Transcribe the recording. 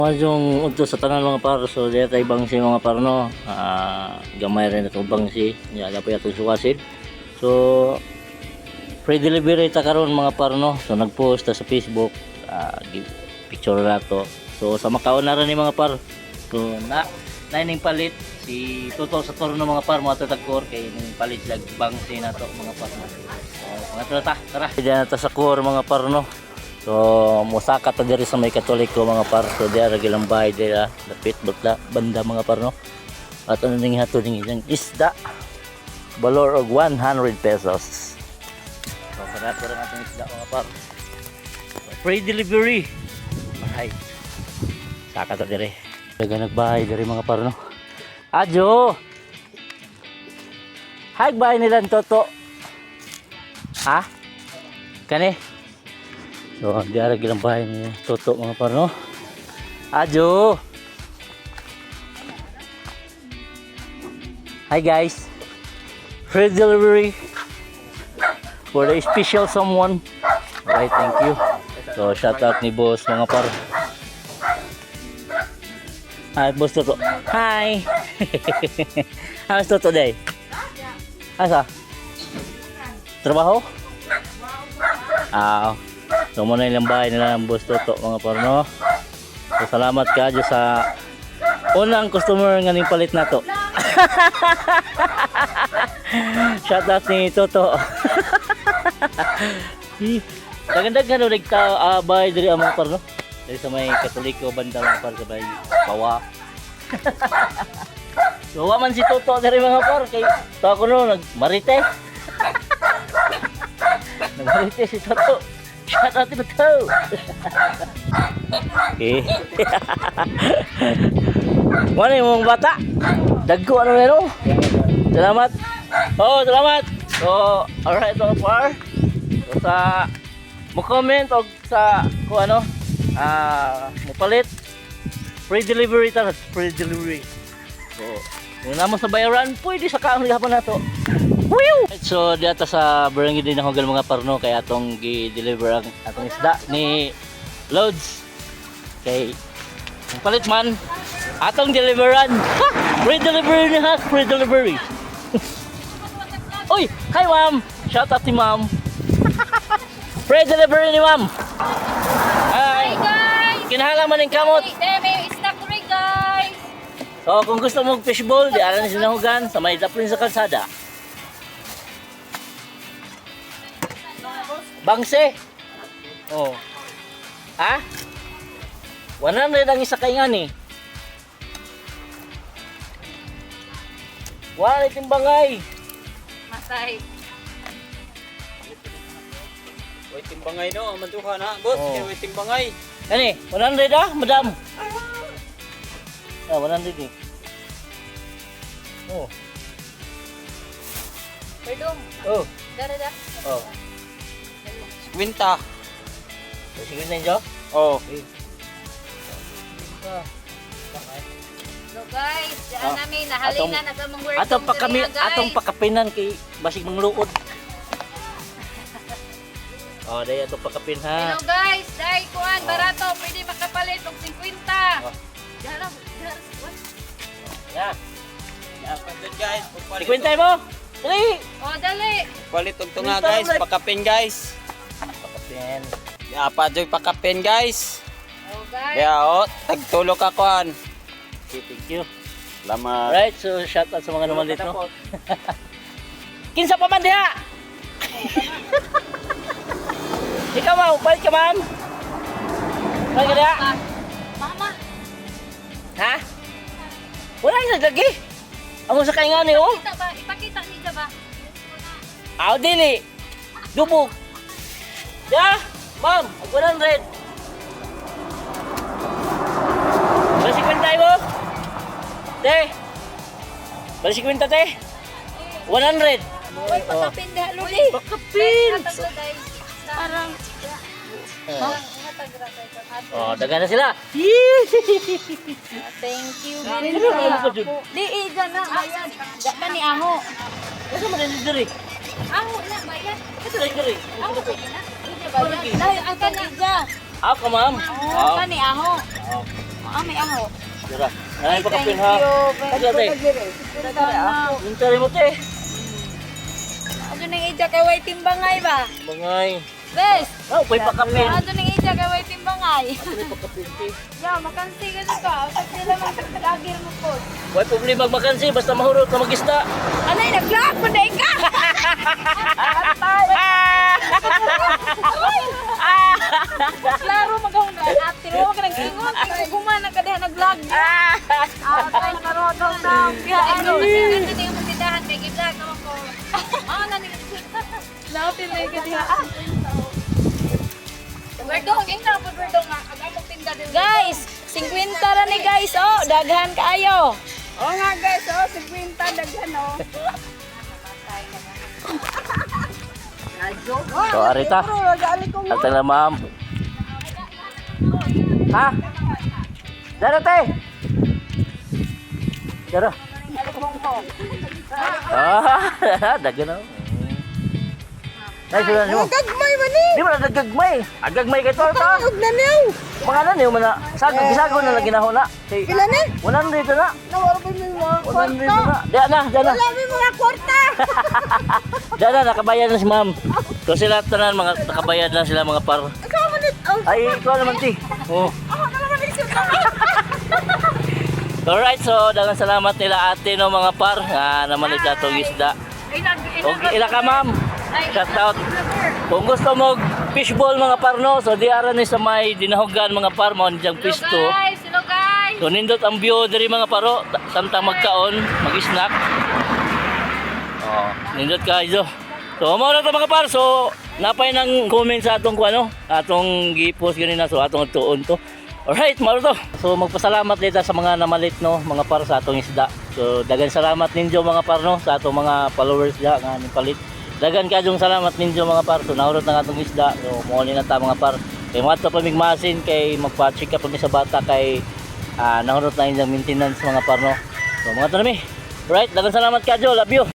Yung unto sa tanan mga par, so diya tayo bangsi mga par no. Gamay rin itong bangsi, niya po itong suwasid. So free delivery ta karon mga par no. So nagpost ta sa Facebook, picture na to. So sa Macau na rin ni mga par. So ning palit si Toto sa turno mga par, mga tatagkor kay ning palit lag bangsi na to mga par. So mga tara. Diyan ta sa core mga par no. So musaka ta diri sa may Katoliko mga par. So diya ra gilang bahay diya dapit butla banda mga par no. At ano ning hato ning isda valor og 100 pesos. So barato ra atong isda mga par. So, free delivery. Alright. Saka ta diri. Daga nagbahay diri mga par no. Adyo. Hag bahay nila Toto. Ha? Kani? So, diara gilang bahay ni Toto mga par no. Adyo. Hi guys. Free delivery for the special someone. Alright, thank you. So, shout out ni boss mga par. Hi, boss Toto. Hi. How's Toto day? Asa? Trabaho? So muna ilang bahay nila ng boss Toto mga par no. So salamat ka dyan sa unang customer nga ning palit na to. Shout out ni Toto. Dagan-dagan nagka-bahay diri ang mga par no. Diri sa may Katoliko banda mga par sa bay Pawa. So wa man si Toto diri mga par kay to ako no nagmarite. Nagmarite si Toto. Shout out to Toto. Okay. Mana yung mga bata? Dagko ano meron? Salamat. Oh, salamat. So, alright mga par. So sa mo comment og sa kung ano mo palit free delivery ta, free delivery. So, kung namo sa bayaran, pwede sa kaang lihapan nato. Woo! So dito sa barangay din ako mga parno kaya atong gi-deliver ang atong isda ni Loads. Kay palit man atong deliveran. Ha! Free delivery ni ha, free delivery. Oy, hi ma'am. Shout out to ma'am. Free delivery ni ma'am. Hi guys. Kinahanglan man ning kamot. May stock rin guys. So kung gusto mo fishbowl, di alam ni sinahugan sa may daplin sa kalsada. Bangse. Oh. Ha? 100 ang isa kay ngani. Wala timbangay. Masay. Wait timbangay no, manduha na. Boss, Oh. wait timbangay. Kani, 100 madam. 100 eh. Oh. Perdong. Oh. Darada. Oh. Kwinta. So, sige na yun, Oh. okay. So guys, diyan namin nahalina na kamong work. Atong pakapinan kay basig mangluod. Oh, dai atong pakapin ha. Hello guys, dai kuan barato, pwede makapalit og 50. Oh. Dara, Ya. Dapat guys, Ikwentay mo. Dali. oh dali. palit og tunga guys, pakapin guys. Pakapin. Apa joy pakapin guys. Oh guys. Ya oh, tagtulo ka kuan. Okay, thank you. Salamat. Alright, so shout out sa mga numalit no. Kinsa pa man diha? Ikaw mau, balik ka ma'am. Balik ka diha? Mama. Ha? Wala yung naglagi. Amo sa kaingan ni oh. Ipakita ba? Ipakita niya ba? Aw dili. Dubog. Ya, ma'am, 100. Balik kwenta mo. Te. Balik kwenta te. 100. Oy, pakapin da luli. Pakapin. Parang Oh, dagan na sila. thank you. Ano Di iga na ayan. Da ni aho. Ano man ni diri? Aho na bayan. Ito lang diri. Aho na. Dahil ang kanija. Ako ma'am. Oh, kani aho. Oh, May aho. tira. Nanay pa kapin ha. Kasi ate. Mintari mo te. Ano nang ija kay way timbangay ba? Bangay. Bes. Oh, pwede pa kapin. Ano nang ija kay way timbangay? Pwede pa kapin te. Ya, makansi ka na ka. Kasi naman lagir mo po. Huwag problema magmakansi, basta mahurot na mag-isda. Anay, nag-vlog mo na ka! Klaro magawin na. Ate, huwag ka nag-ingon. Gumana ka diha nag-vlog. Ay, nakarotong na. Ano, kasi hindi yung magtindahan. May giblag naman ko. Nanin. Lautin na yung diha. Berdong, yung napod berdong nga. Kagamog tinda din. Guys, 50 na ni guys. Oh, daghan kaayo. Oo nga guys, 50 daghan oh. So, arita. Ate na ma'am. Ha? Dara te. Dara. Dagan na. Ay, sila nyo. Gagmay man eh. Di mo na nagagmay. Agagmay ka ito. Huwag na niyo. Mga na niyo, mana. Sagag na lagi na ho na. Pila na? 100 na. Nawala ba yung mga 100 kwarta? na. Diyan na, diyan na. Wala ba yung mga kwarta? Diyan na, nakabayad na si ma'am. So sila tanan, mga nakabayad na sila mga par. Ikaw man it. Oh, Ay, ikaw naman ti. Oh. ako naman man it. Alright, so dagang salamat nila ate no mga par. Namalit na itong isda. Okay, ila ka ma'am. Shout out. Kung gusto mo fishball mga par no, so di ara ni sa may dinahugan mga par mo diyang pisto. Hello guys. So nindot ang view diri mga paro, samtang magkaon, mag-snack. Oh, nindot kayo. So mo na to mga par, so napay nang comment sa atong kuano, atong gi-post ganina so atong tuon to. Alright, maro to. So magpasalamat dito sa mga namalit no, mga par sa atong isda. So dagan salamat ninyo mga par no sa atong mga followers diha nga palit. Dagan kayong salamat ninyo mga par. So nahurot na atong isda. So mo ni na ta mga par. Kay mo ato pamigmasin kay magpa-check up mi sa bata kay nahurot na inyong maintenance mga par no. So mga tanami. Right, dagan salamat kayo. Love you.